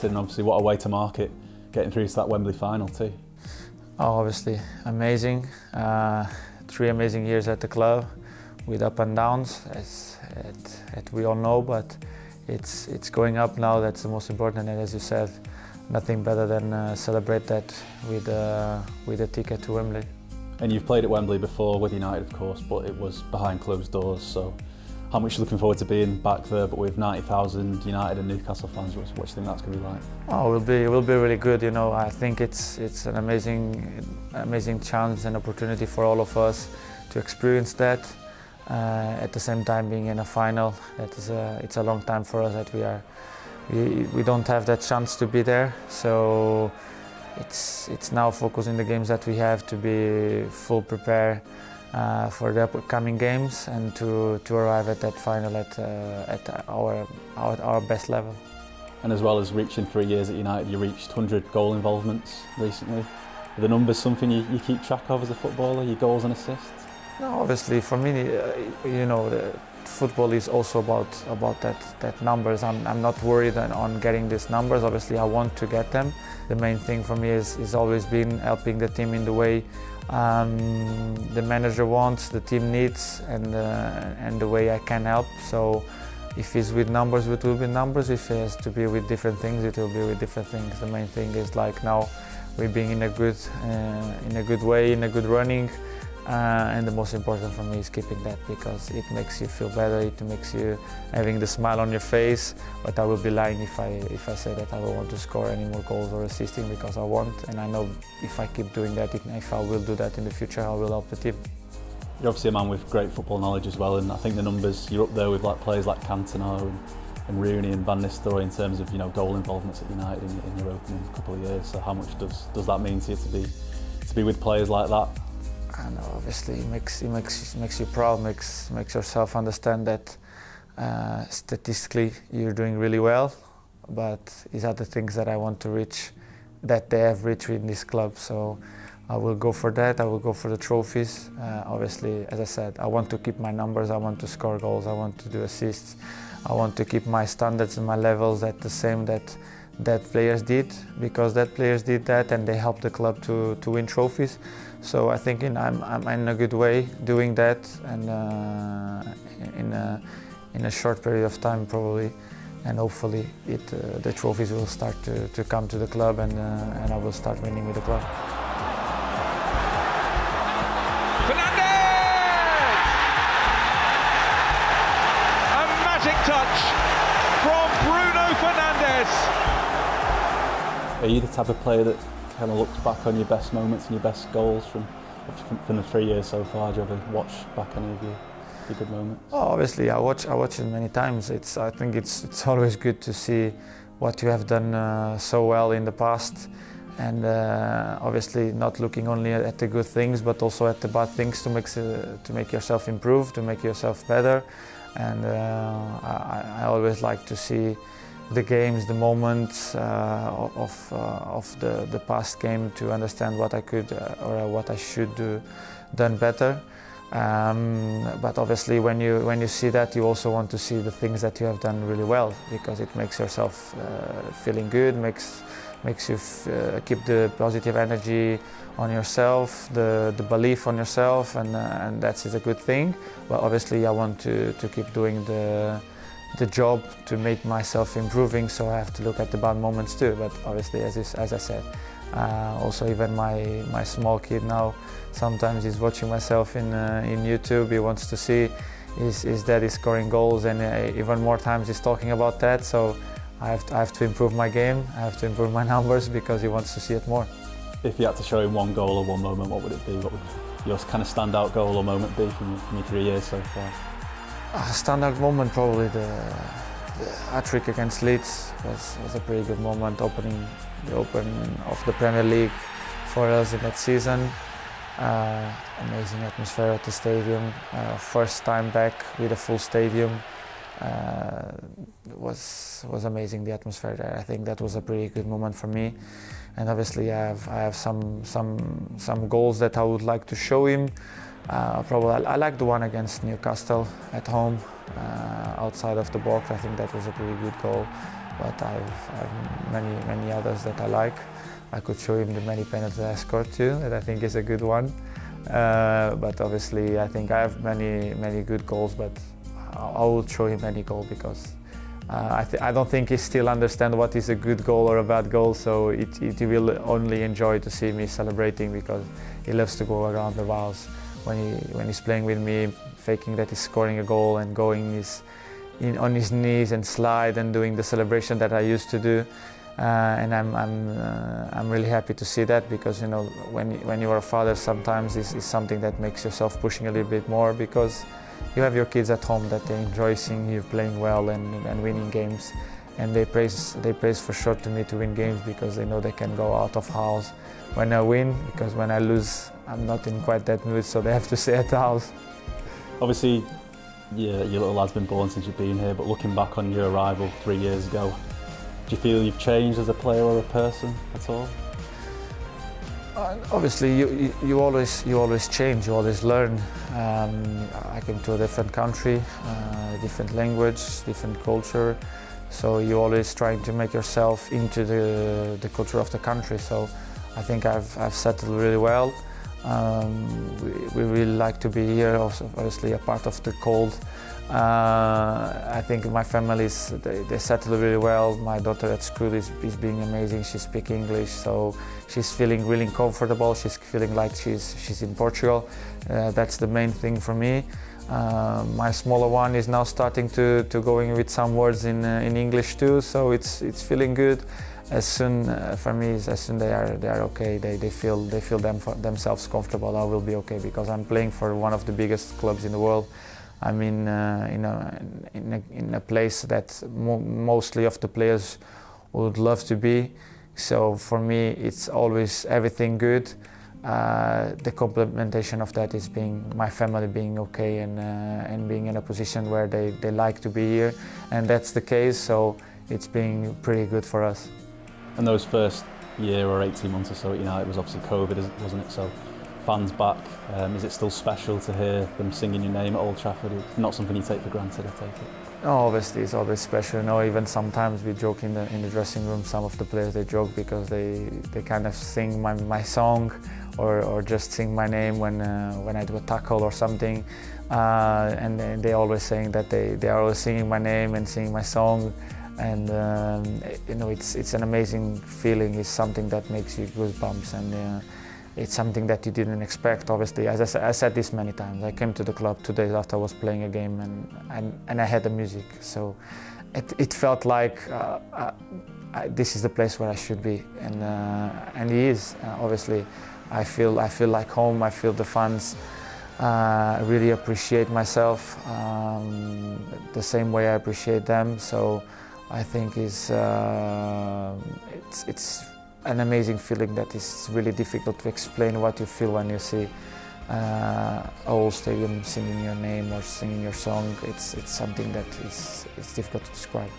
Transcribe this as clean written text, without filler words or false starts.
interesting, and obviously what a way to mark it, getting through to that Wembley final too. Oh, obviously amazing. 3 amazing years at the club with up and downs, as we all know, but it's going up now. That's the most important, and as you said, nothing better than celebrate that with a ticket to Wembley. And you've played at Wembley before with United, of course, but it was behind closed doors. So how much are you looking forward to being back there, but with 90,000 United and Newcastle fans? What do you think that's going to be like? Oh, it will be really good. You know, I think it's an amazing chance and opportunity for all of us to experience that. At the same time, being in a final, it's a long time for us that we don't have that chance to be there. So it's now focusing the games that we have to be full prepared for the upcoming games and to arrive at that final at our best level. And as well as reaching 3 years at United, you reached 100 goal involvements recently. Are the numbers something you keep track of as a footballer, your goals and assists? No, obviously for me, you know, football is also about that numbers. I'm not worried on getting these numbers. Obviously I want to get them. The main thing for me is always been helping the team in the way the manager wants, the team needs, and the way I can help. So if it's with numbers, it will be numbers. If it has to be with different things, it will be with different things. The main thing is, like, now we're being in a good way, in a good running. And the most important for me is keeping that, because it makes you feel better, it makes you having the smile on your face. But I will be lying if I say that I don't want to score any more goals or assisting, because I want, and I know if I keep doing that, if I will do that in the future, I will help the team. You're obviously a man with great football knowledge as well, and I think the numbers, you're up there with like players like Cantona and Rooney and Van Nistelrooy in terms of, you know, goal involvements at United in your opening couple of years. So how much does that mean to you to be with players like that? And obviously it makes you proud, makes yourself understand that statistically you're doing really well, but these are the things that I want to reach, that they have reached in this club. So I will go for that, I will go for the trophies. Obviously, as I said, I want to keep my numbers, I want to score goals, I want to do assists, I want to keep my standards and my levels at the same that players did, because that players did that and they helped the club to win trophies. So I think I'm in a good way doing that, and in a short period of time probably, and hopefully the trophies will start to come to the club, and I will start winning with the club. A magic touch from Bruno Fernandes. Are you the type of player that kind of looks back on your best moments and your best goals from the 3 years so far? Do you ever watch back any of your good moments? Oh, obviously, I watch it many times. I think it's always good to see what you have done so well in the past, and obviously not looking only at the good things, but also at the bad things to make yourself improve, to make yourself better. And I always like to see the games, the moments of the past game, to understand what I could or what I should do done better. But obviously when you see that, you also want to see the things that you have done really well, because it makes yourself feeling good, makes you keep the positive energy on yourself, the belief on yourself, and that is a good thing. But obviously I want to keep doing the job to make myself improving, so I have to look at the bad moments too. But obviously, as I said, also even my small kid now, sometimes he's watching myself in YouTube. He wants to see his daddy scoring goals, and even more times he's talking about that. So I have to improve my game, I have to improve my numbers, because he wants to see it more. If you had to show him one goal or one moment, what would it be? What would your kind of standout goal or moment be from your 3 years so far? A standard moment, probably the hat-trick against Leeds was a pretty good moment, the opening of the Premier League for us in that season. Amazing atmosphere at the stadium, first time back with a full stadium. Was amazing, the atmosphere there. I think that was a pretty good moment for me. And obviously I have some goals that I would like to show him. Probably I like the one against Newcastle at home, outside of the box. I think that was a pretty good goal. but I've many others that I like. I could show him the many penalties I scored too, that I think is a good one. But obviously I think I have many good goals, but I will show him any goal because I don't think he still understands what is a good goal or a bad goal, so he will only enjoy to see me celebrating because he loves to go around the walls when he's playing with me, faking that he's scoring a goal and going on his knees and slide and doing the celebration that I used to do. And I'm really happy to see that because, you know, when you are a father, sometimes it's something that makes yourself pushing a little bit more because you have your kids at home that they enjoy seeing you playing well and winning games, and they praise for sure to me to win games because they know they can go out of house when I win, because when I lose I'm not in quite that mood, so they have to stay at the house. Obviously, yeah, your little lad's been born since you've been here, but looking back on your arrival 3 years ago, do you feel you've changed as a player or a person at all? Obviously, you always change, you always learn. I came to a different country, different language, different culture, so you're always trying to make yourself into the culture of the country. So I think I've settled really well. We really like to be here, also obviously a part of the cold. I think my family they settle really well. My daughter at school is being amazing. She speaks English, so she's feeling really comfortable. She's feeling like she's in Portugal. That's the main thing for me. My smaller one is now starting to going with some words in English too, so it's feeling good. As soon for me, as soon they are okay, they feel themselves comfortable, I will be okay because I'm playing for one of the biggest clubs in the world. I'm in a place that mostly of the players would love to be. So for me, it's always everything good. The complementation of that is my family being okay and being in a position where they like to be here, and that's the case. So it's been pretty good for us. And those first year or 18 months or so at United was obviously COVID, wasn't it? So fans back, is it still special to hear them singing your name at Old Trafford? It's not something you take for granted, I take it. No, obviously it's always special. You know, even sometimes we joke in the dressing room. Some of the players, they joke because they kind of sing my song or just sing my name when I do a tackle or something, and they always saying that they are always singing my name and singing my song. And you know, it's an amazing feeling. It's something that makes you goosebumps, and it's something that you didn't expect. Obviously, as I said this many times, I came to the club 2 days after I was playing a game, and I had the music. So it felt like this is the place where I should be, and it is. Obviously, I feel like home. I feel the fans really appreciate myself the same way I appreciate them. So I think it's an amazing feeling that is really difficult to explain what you feel when you see a whole stadium singing your name or singing your song. It's something that is difficult to describe.